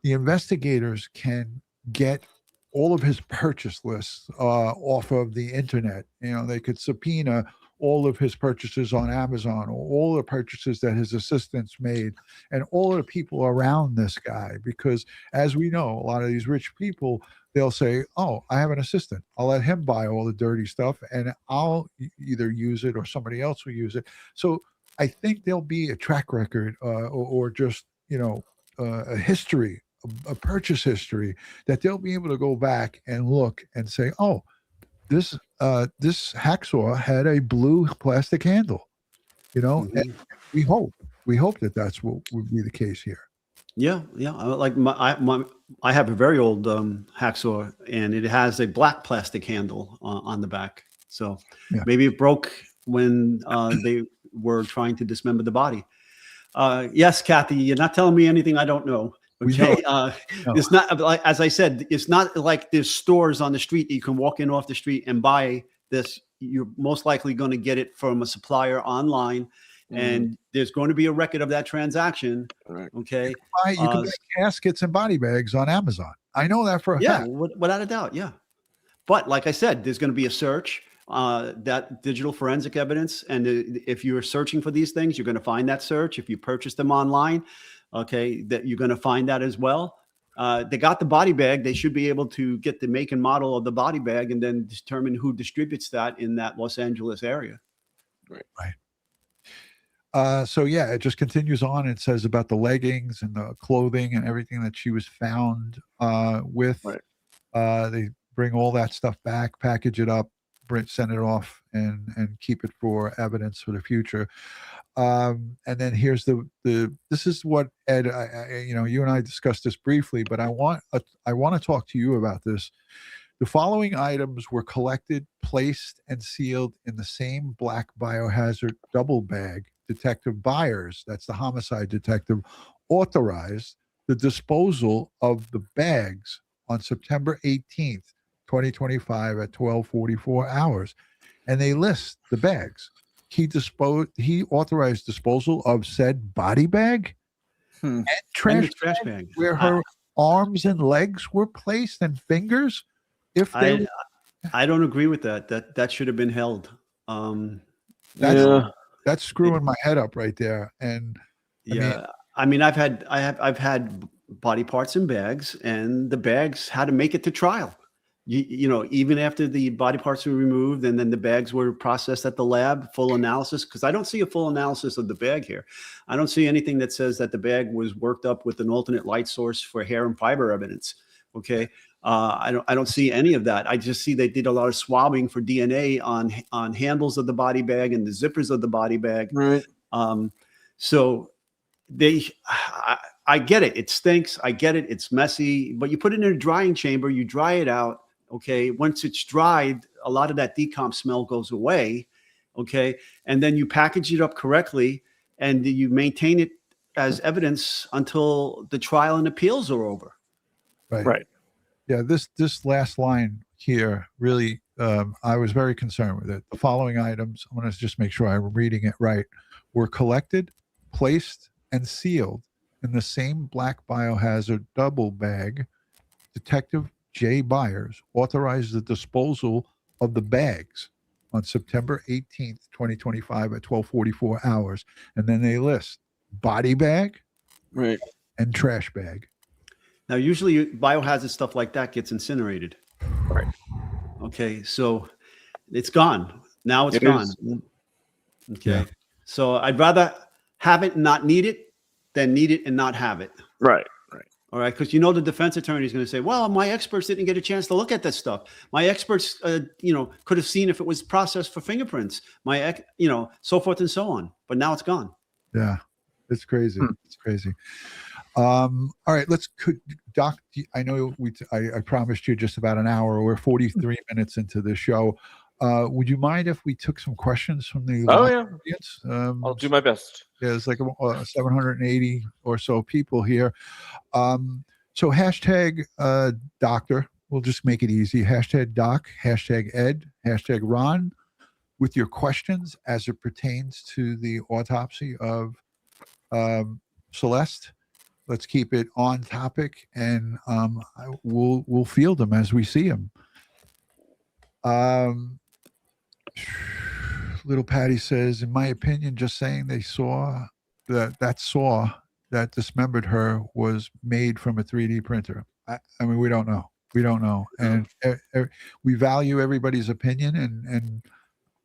The investigators can get all of his purchase lists off of the internet. They could subpoena all of his purchases on Amazon, or all the purchases that his assistants made, and all of the people around this guy. Because as we know, a lot of these rich people, they'll say, oh, I have an assistant. I'll let him buy all the dirty stuff and I'll either use it or somebody else will use it. So I think there'll be a track record or just, a history a purchase history, that they'll be able to go back and look and say, oh, this hacksaw had a blue plastic handle, and we hope that that's what would be the case here. Yeah. Like I have a very old hacksaw, and it has a black plastic handle on the back. So maybe it broke when they were trying to dismember the body. Yes, Kathy, you're not telling me anything I don't know. Okay. No. It's not, like, as I said, it's not like there's stores on the street that you can walk in off the street and buy this. You're most likely going to get it from a supplier online. And there's going to be a record of that transaction. Right. Okay. You can buy caskets and body bags on Amazon. I know that for a fact. Without a doubt. Yeah. But like I said, there's going to be a search, that digital forensic evidence. And if you're searching for these things, you're going to find that search. If you purchase them online, okay, that you're going to find that as well. They got the body bag. They should be able to get the make and model of the body bag and then determine who distributes that in that Los Angeles area. Right. So yeah, it just continues on. It says about the leggings and the clothing and everything that she was found with. Right. They bring all that stuff back, package it up, send it off, and keep it for evidence for the future. And then here's this is what Ed, you and I discussed this briefly, but I want to talk to you about this. The following items were collected, placed, and sealed in the same black biohazard double bag. Detective Byers, that's the homicide detective, authorized the disposal of the bags on September 18th, 2025 at 12:44 hours. And they list the bags. He authorized disposal of said body bag and trash bag where her arms and legs were placed and fingers. I don't agree with that. That should have been held. That's screwing my head up right there. And I've had body parts in bags, and the bags had to make it to trial. Even after the body parts were removed and then the bags were processed at the lab, full analysis, because I don't see a full analysis of the bag here. I don't see anything that says that the bag was worked up with an alternate light source for hair and fiber evidence. Okay. I don't see any of that. I just see they did a lot of swabbing for DNA on handles of the body bag and the zippers of the body bag. Right. So I get it. It stinks. I get it. It's messy, but you put it in a drying chamber, you dry it out. Okay. Once it's dried, a lot of that decomp smell goes away. Okay. And then you package it up correctly and you maintain it as evidence until the trial and appeals are over. Right. Yeah, this last line here really, I was very concerned with it. The following items, I'm going to just make sure I'm reading it right, were collected, placed, and sealed in the same black biohazard double bag. Detective J. Byers authorized the disposal of the bags on September 18th, 2025 at 12:44 hours. And then they list body bag and trash bag. Now, usually biohazard stuff like that gets incinerated. Right. Okay. So it's gone. Now it's gone. Okay. Yeah. So I'd rather have it and not need it than need it and not have it. Right. All right. Because the defense attorney is going to say, well, my experts didn't get a chance to look at this stuff. My experts, could have seen if it was processed for fingerprints, so forth and so on. But now it's gone. Yeah. It's crazy. It's crazy. All right, Doc, I know I promised you just about an hour. We're 43 minutes into the show. Would you mind if we took some questions from the audience? I'll do my best. Yeah, it's like 780 or so people here. So hashtag doctor, we'll just make it easy. Hashtag doc, hashtag Ed, hashtag Ron, with your questions as it pertains to the autopsy of Celeste. Let's keep it on topic, and we'll field them as we see them. Little Patty says, in my opinion, just saying they saw that saw that dismembered her was made from a 3D printer. I mean, we don't know. And we value everybody's opinion, and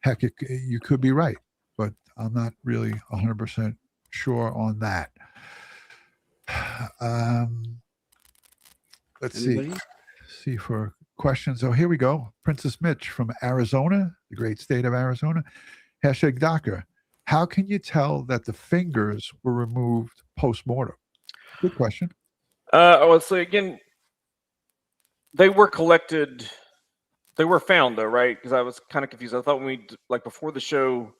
heck, you could be right, but I'm not really 100% sure on that. Let's Anybody? see for questions. Oh, here we go. Princess Mitch from Arizona, the great state of Arizona. Hashtag Docker. How can you tell that the fingers were removed post-mortem? Good question. I would say again, they were collected. They were found though, right? Because I was kind of confused. I thought when we like before the show,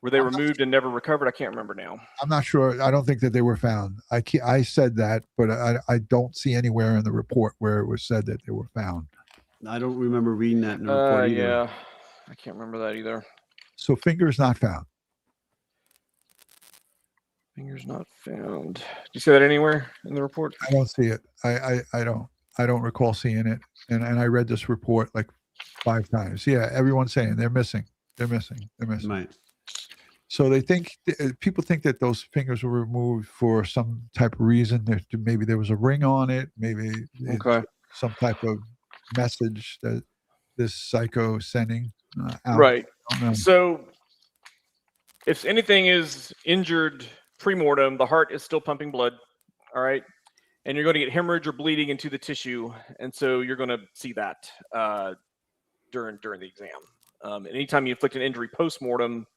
were they removed and never recovered? I can't remember now. I'm not sure. I don't think that they were found. I said that, but I don't see anywhere in the report where it was said that they were found. I don't remember reading that in the report either. Yeah, I can't remember that either. So fingers not found. Fingers not found. Do you see that anywhere in the report? I don't see it. I don't recall seeing it. And I read this report like 5 times. Yeah, everyone's saying they're missing. They're missing. They're missing. Right. So they think people think that those fingers were removed for some type of reason. Maybe there was a ring on it. Maybe Okay. some type of message that this psycho sending out. Right. I don't know. So if anything is injured pre-mortem, the heart is still pumping blood. All right. And you're going to get hemorrhage or bleeding into the tissue. And so you're going to see that during the exam. Anytime you inflict an injury post-mortem,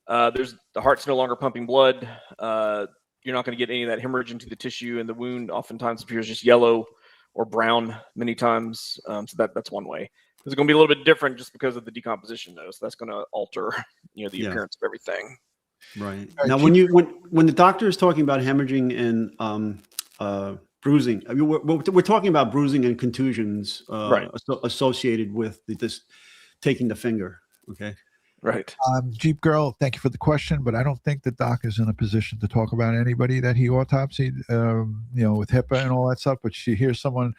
the heart's no longer pumping blood. You're not going to get any of that hemorrhage into the tissue, and the wound oftentimes appears just yellow or brown many times. So that's one way. It's going to be a little bit different just because of the decomposition, though. So that's going to alter, the appearance of everything. Right. Now, when the doctor is talking about hemorrhaging and bruising, I mean, we're talking about bruising and contusions Right. associated with this taking the finger. Okay. Right. Jeep Girl, thank you for the question, but I don't think the doc is in a position to talk about anybody that he autopsied, with HIPAA and all that stuff. But she hears someone,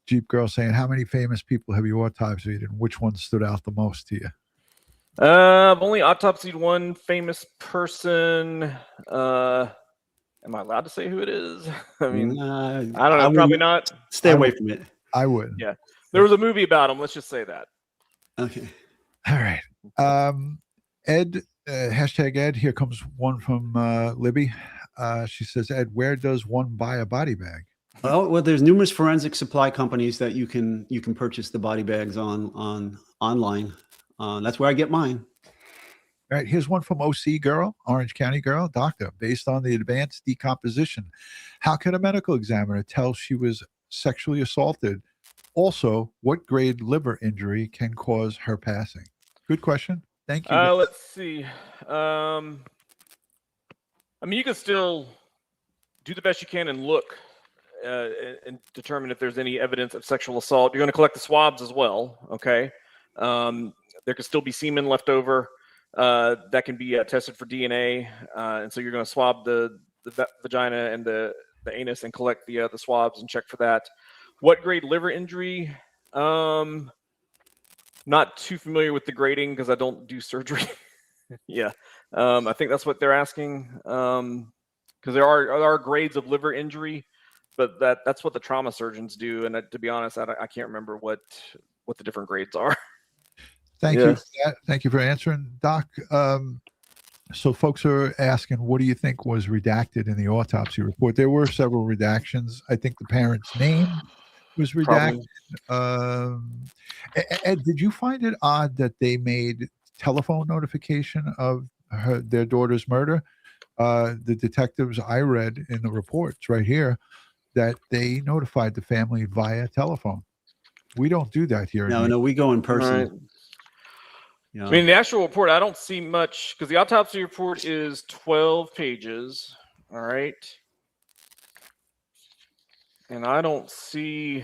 Jeep Girl, saying, how many famous people have you autopsied and which one stood out the most to you? I've only autopsied one famous person. Am I allowed to say who it is? I mean, I don't know. Probably not. Stay away from it. I would. Yeah. There was a movie about him. Let's just say that. Okay. All right. Ed, hashtag Ed, here comes one from Libby. She says, Ed, where does one buy a body bag? Oh, well, there's numerous forensic supply companies that you can purchase the body bags online. That's where I get mine. All right, here's one from OC Girl, Orange County Girl. Doctor, based on the advanced decomposition, how can a medical examiner tell she was sexually assaulted? Also, what grade liver injury can cause her passing? Good question. Thank you. Let's see. I mean, you can still do the best you can and look and determine if there's any evidence of sexual assault. You're going to collect the swabs as well. Okay. There could still be semen left over that can be tested for DNA. And so you're going to swab the vagina and the anus and collect the swabs and check for that. What grade liver injury? Not too familiar with the grading because I don't do surgery. Yeah. I think that's what they're asking. Because there are grades of liver injury, but that's what the trauma surgeons do. And to be honest, I can't remember what the different grades are. Thank you for that. Thank you for answering, Doc. So folks are asking, what do you think was redacted in the autopsy report? There were several redactions. I think the parent's name was redacted. Ed, did you find it odd that they made telephone notification of their daughter's murder? The detectives I read in the reports right here that they notified the family via telephone. We don't do that here. No, we go in person. Right. Yeah. I mean, the actual report, I don't see much because the autopsy report is 12 pages. All right. And I don't see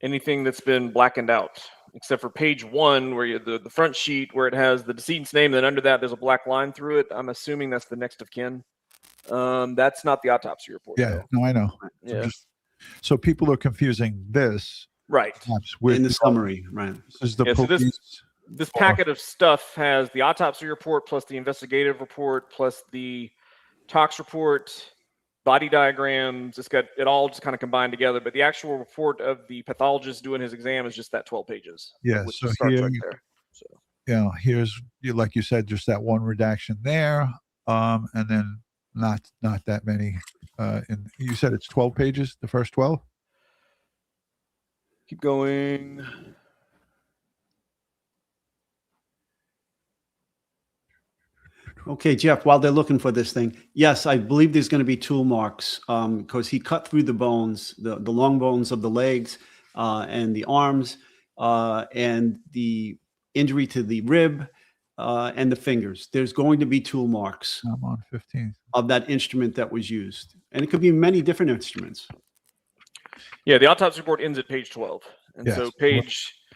anything that's been blackened out except for page 1 where the front sheet where it has the decedent's name. Then under that, there's a black line through it. I'm assuming that's the next of kin. That's not the autopsy report. Yeah, no, I know. Yeah. So people are confusing this. Right. With in the summary, right. This is the so police. This packet of stuff has the autopsy report plus the investigative report plus the tox report, body diagrams. It's got it all just kind of combined together. But the actual report of the pathologist doing his exam is just that 12 pages. Yeah. Which So starts here, right there. So here's like you said, just that one redaction there, and then not that many. And you said it's 12 pages, the first 12. Keep going. Okay, Jeff, while they're looking for this thing, yes, I believe there's going to be tool marks because he cut through the bones, the long bones of the legs and the arms and the injury to the rib and the fingers. There's going to be tool marks I'm on 15th. of that instrument that was used. And it could be many different instruments. Yeah, the autopsy report ends at page 12. And Yes, so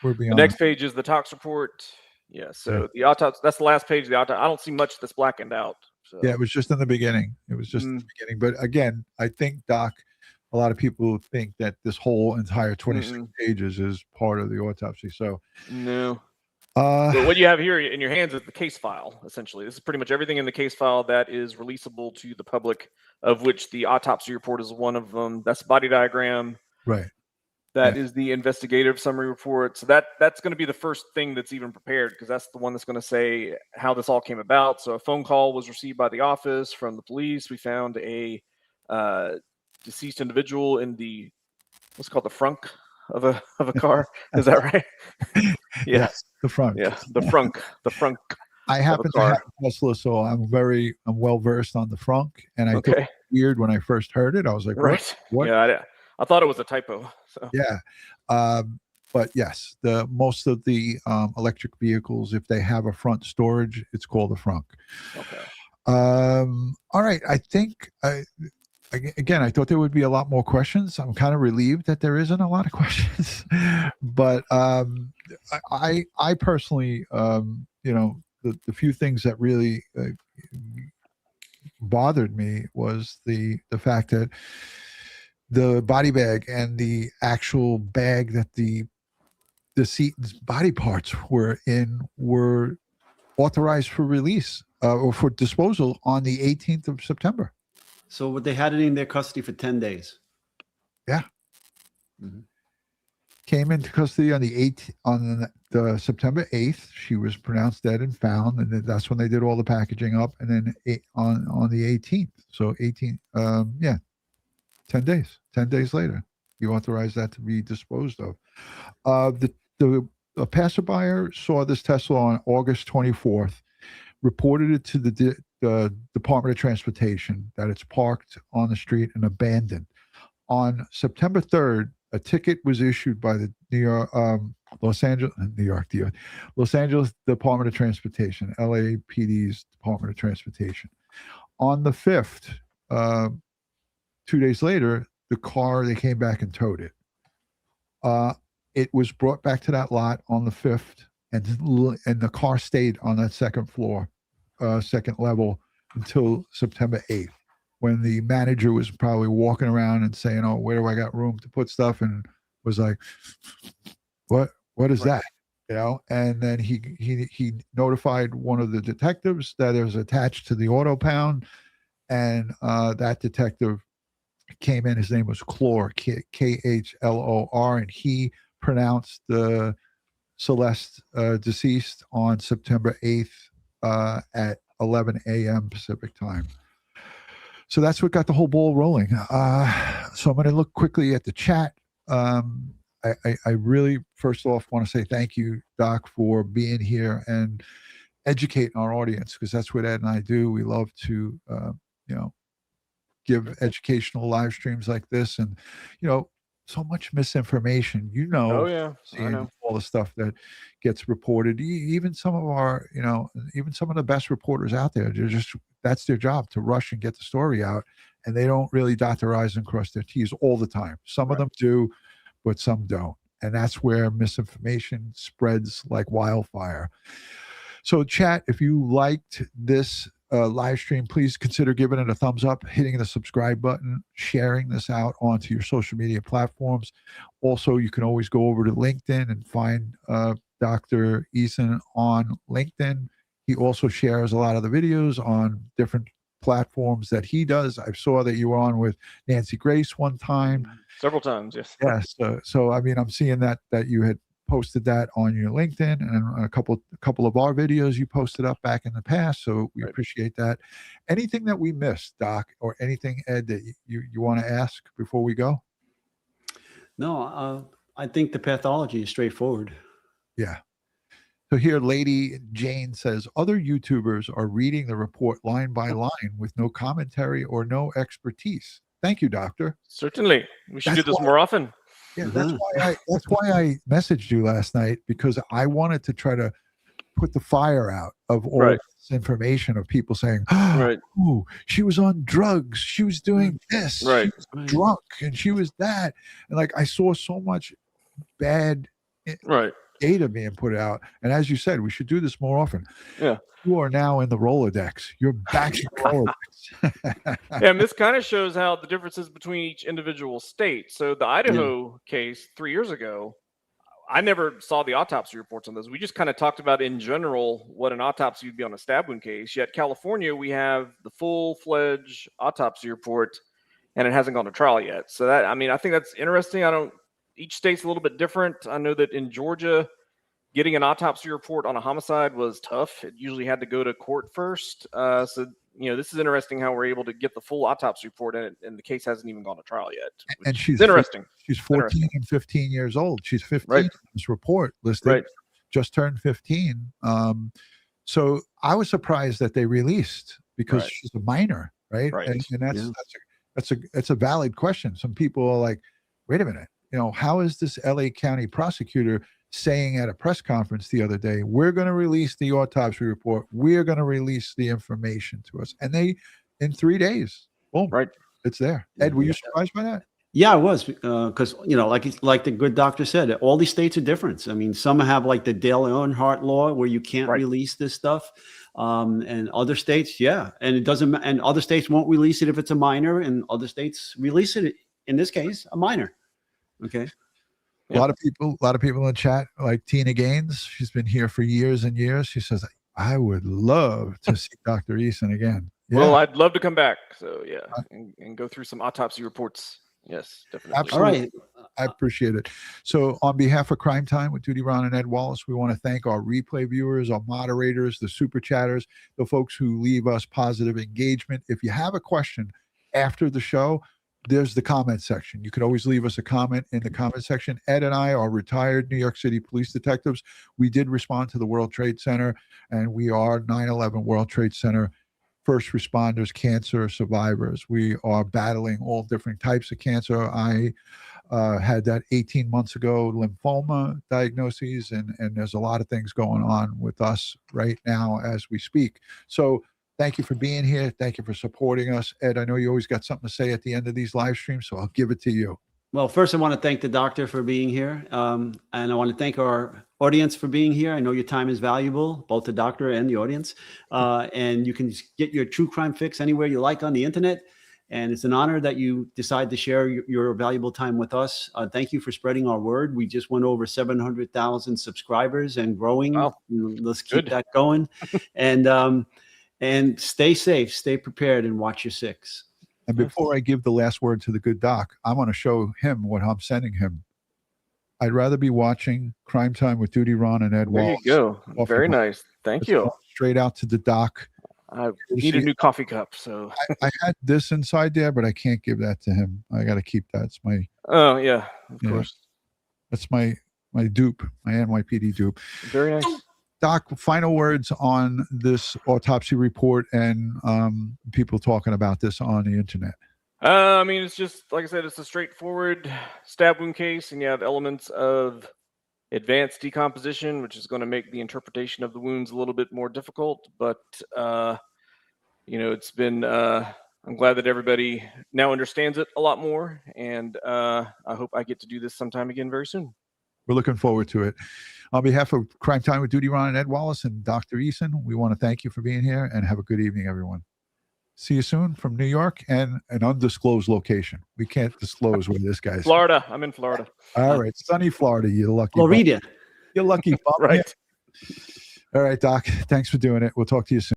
we're the beyond next that. page is the tox report. Yeah, so Yeah. the autopsy, that's the last page of the autopsy. I don't see much that's blackened out. So. Yeah, it was just in the beginning. It was just in the beginning. But again, I think, Doc, a lot of people think that this whole entire 26 pages is part of the autopsy. So no. So what you have here in your hands is the case file, essentially. This is pretty much everything in the case file that is releasable to the public, of which the autopsy report is one of them. That's the body diagram. Right. That is the investigative summary report. So that's going to be the first thing that's even prepared, because that's the one that's going to say how this all came about. So a phone call was received by the office from the police. We found a deceased individual in the what's called the frunk of a car. Is that right? Yes, the front. Yeah, the frunk. The frunk. I happen to have a Tesla, so I'm well versed on the frunk, and I thought it was weird when I first heard it. I was like, what? Yeah, I thought it was a typo. So. Yeah. But yes, most of the electric vehicles, if they have a front storage, it's called a frunk. Okay. All right. I think again, I thought there would be a lot more questions. I'm kind of relieved that there isn't a lot of questions, but I personally, the few things that really bothered me was the fact that the body bag and the actual bag that the decedent's body parts were in were authorized for release or for disposal on the 18th of September. So they had it in their custody for 10 days. Yeah. Mm-hmm. Came into custody on the September 8th. She was pronounced dead and found, and then that's when they did all the packaging up. And then on the 18th, so 10 days. 10 days later, he authorized that to be disposed of. A passerby saw this Tesla on August 24th, reported it to the Department of Transportation that it's parked on the street and abandoned. On September 3rd, a ticket was issued by the Los Angeles Department of Transportation, LAPD's Department of Transportation. On the 5th, 2 days later, they came back and towed it. It was brought back to that lot on the 5th, and the car stayed on that second floor, second level, until September 8th, when the manager was probably walking around and saying, "Oh, where do I got room to put stuff?" and was like, "What is that?" And then he notified one of the detectives that it was attached to the auto pound, and that detective came in. His name was Chlor, Khlor, and he pronounced the Celeste deceased on September 8th at 11 a.m. Pacific time. So that's what got the whole ball rolling. So I'm going to look quickly at the chat. I really, first off, want to say thank you, Doc, for being here and educating our audience, because that's what Ed and I do. We love to, give educational live streams like this, and so much misinformation. Oh yeah, I know. All the stuff that gets reported. Even some of our, even some of the best reporters out there, that's their job, to rush and get the story out, and they don't really dot their I's and cross their T's all the time. Some of them do, but some don't, and that's where misinformation spreads like wildfire. So, chat, if you liked this live stream, please consider giving it a thumbs up, hitting the subscribe button, sharing this out onto your social media platforms. Also, you can always go over to LinkedIn and find Dr. Eason on LinkedIn. He also shares a lot of the videos on different platforms that he does. I saw that you were on with Nancy Grace one time. Several times, yes. Yes. So I mean, I'm seeing that you had posted that on your LinkedIn, and a couple of our videos you posted up back in the past. So we appreciate that. Anything that we missed, Doc, or anything, Ed, that you want to ask before we go? No, I think the pathology is straightforward. Yeah. So here, Lady Jane says, other YouTubers are reading the report line by line with no commentary or no expertise. Thank you, Doctor. Certainly. We should do That's this more often. Yeah, that's why I messaged you last night, because I wanted to try to put the fire out of all this information of people saying, oh, she was on drugs, she was doing this, she was drunk, and she was that. And like, I saw so much bad data being put out. And as you said, we should do this more often. Yeah. You are now in the Rolodex. You're back in the Rolodex. Yeah, and this kind of shows how the differences between each individual state. So the Idaho case 3 years ago, I never saw the autopsy reports on those. We just kind of talked about in general what an autopsy would be on a stab wound case. Yet California, we have the full-fledged autopsy report, and it hasn't gone to trial yet. So that, I mean, I think that's interesting. Each state's a little bit different. I know that in Georgia, getting an autopsy report on a homicide was tough. It usually had to go to court first. So, you know, this is interesting how we're able to get the full autopsy report, and the case hasn't even gone to trial yet. And she's interesting. She's 14 and 15 years old. She's 15 in this report listed. Just turned 15. So I was surprised that they released, because she's a minor, right? And that's a valid question. Some people are like, wait a minute, you know, how is this LA County prosecutor saying at a press conference the other day, we're going to release the autopsy report, we're going to release the information to us, and they, in 3 days, boom, it's there. Ed, were you surprised by that? Yeah, I was, because, you know, like the good doctor said, all these states are different. I mean, some have like the Dale Earnhardt law where you can't release this stuff, and other states, and it doesn't, and other states won't release it if it's a minor, and other states release it. In this case, a minor. Okay. A lot of people in the chat, like Tina Gaines, she's been here for years and years. She says, I would love to see Dr. Eason again. Yeah. Well, I'd love to come back. So and go through some autopsy reports. Yes, definitely. Absolutely. All right. I appreciate it. So on behalf of Crime Time with DutyRon and Ed Wallace, we want to thank our replay viewers, our moderators, the super chatters, the folks who leave us positive engagement. If you have a question after the show, there's the comment section. You could always leave us a comment in the comment section. Ed and I are retired New York City police detectives. We did respond to the World Trade Center, and we are 9/11 World Trade Center first responders, cancer survivors. We are battling all different types of cancer. I had that 18 months ago, lymphoma diagnoses, and there's a lot of things going on with us right now as we speak. So thank you for being here. Thank you for supporting us. Ed, I know you always got something to say at the end of these live streams, so I'll give it to you. Well, first, I want to thank the doctor for being here. And I want to thank our audience for being here. I know your time is valuable, both the doctor and the audience. And you can get your true crime fix anywhere you like on the internet. And it's an honor that you decide to share your valuable time with us. Thank you for spreading our word. We just went over 700,000 subscribers and growing. Wow. Let's keep that going. And stay safe, stay prepared, and watch your six. And before I give the last word to the good doc, I want to show him what I'm sending him. I'd rather be watching Crime Time with DutyRon and Ed Wallace. There you go. Very nice. Thank you. Straight out to the doc. I need a new coffee cup. So I had this inside there, but I can't give that to him. I got to keep that. It's my. Oh yeah, of course. That's my dupe, my NYPD dupe. Very nice. Doc, final words on this autopsy report and people talking about this on the internet. I mean, it's just, like I said, it's a straightforward stab wound case, and you have elements of advanced decomposition, which is going to make the interpretation of the wounds a little bit more difficult. But, you know, it's been, I'm glad that everybody now understands it a lot more. And I hope I get to do this sometime again very soon. We're looking forward to it. On behalf of Crime Time with DutyRon and Ed Wallace and Dr. Eason, we want to thank you for being here and have a good evening, everyone. See you soon from New York and an undisclosed location. We can't disclose where this guy's. Florida. I'm in Florida. All right. Sunny Florida. You lucky. Florida. You're lucky. Right. All right, Doc. Thanks for doing it. We'll talk to you soon.